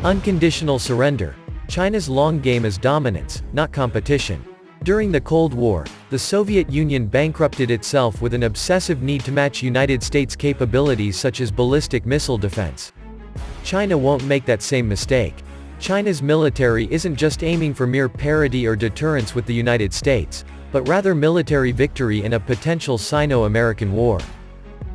Unconditional surrender. China's long game is dominance, not competition. During the Cold War, the Soviet Union bankrupted itself with an obsessive need to match United States capabilities such as ballistic missile defense. China won't make that same mistake. China's military isn't just aiming for mere parity or deterrence with the United States, but rather military victory in a potential Sino-American war.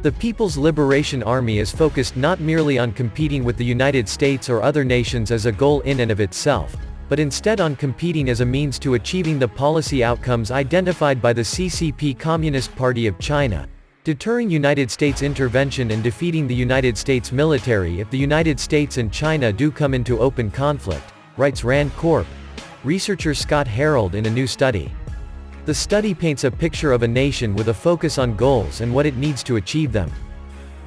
The People's Liberation Army is focused not merely on competing with the United States or other nations as a goal in and of itself, but instead on competing as a means to achieving the policy outcomes identified by the CCP Communist Party of China, deterring United States intervention and defeating the United States military if the United States and China do come into open conflict, writes Rand Corp. Researcher Scott Harold in a new study. The study paints a picture of a nation with a focus on goals and what it needs to achieve them.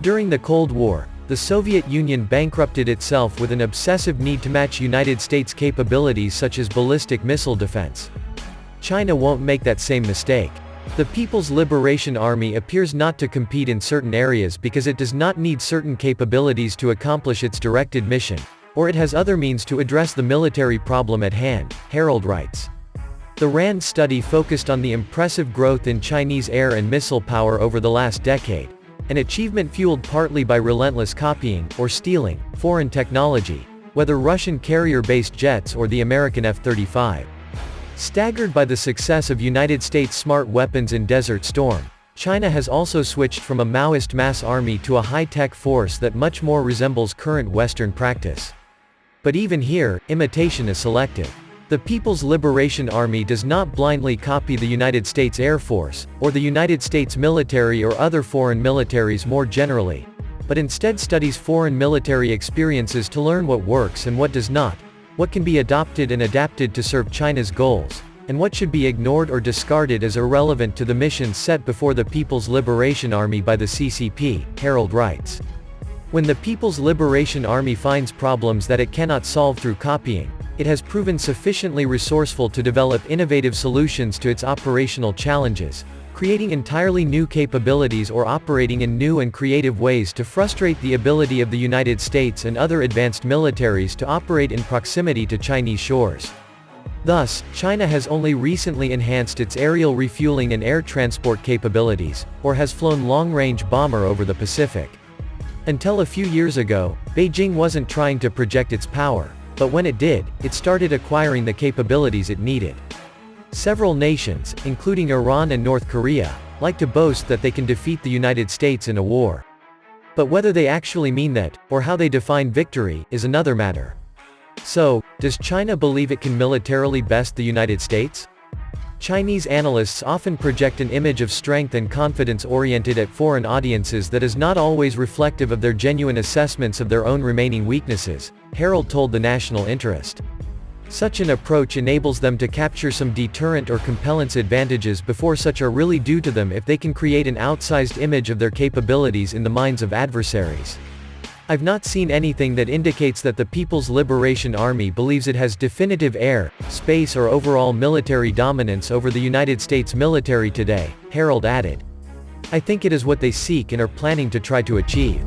During the Cold War, the Soviet Union bankrupted itself with an obsessive need to match United States capabilities such as ballistic missile defense. China won't make that same mistake. The People's Liberation Army appears not to compete in certain areas because it does not need certain capabilities to accomplish its directed mission, or it has other means to address the military problem at hand, Harold writes. The RAND study focused on the impressive growth in Chinese air and missile power over the last decade, an achievement fueled partly by relentless copying, or stealing, foreign technology, whether Russian carrier-based jets or the American F-35. Staggered by the success of United States smart weapons in Desert Storm, China has also switched from a Maoist mass army to a high-tech force that much more resembles current Western practice. But even here, imitation is selective. The People's Liberation Army does not blindly copy the United States Air Force, or the United States military or other foreign militaries more generally, but instead studies foreign military experiences to learn what works and what does not, what can be adopted and adapted to serve China's goals, and what should be ignored or discarded as irrelevant to the missions set before the People's Liberation Army by the CCP, Harold writes. When the People's Liberation Army finds problems that it cannot solve through copying, it has proven sufficiently resourceful to develop innovative solutions to its operational challenges, creating entirely new capabilities or operating in new and creative ways to frustrate the ability of the United States and other advanced militaries to operate in proximity to Chinese shores. Thus, China has only recently enhanced its aerial refueling and air transport capabilities, or has flown long-range bomber over the Pacific. Until a few years ago, Beijing wasn't trying to project its power, but when it did, it started acquiring the capabilities it needed. Several nations, including Iran and North Korea, like to boast that they can defeat the United States in a war. But whether they actually mean that, or how they define victory, is another matter. So, does China believe it can militarily best the United States? Chinese analysts often project an image of strength and confidence oriented at foreign audiences that is not always reflective of their genuine assessments of their own remaining weaknesses, Harold told the National Interest. Such an approach enables them to capture some deterrent or compellence advantages before such are really due to them if they can create an outsized image of their capabilities in the minds of adversaries. I've not seen anything that indicates that the People's Liberation Army believes it has definitive air, space or overall military dominance over the United States military today, Harold added. I think it is what they seek and are planning to try to achieve.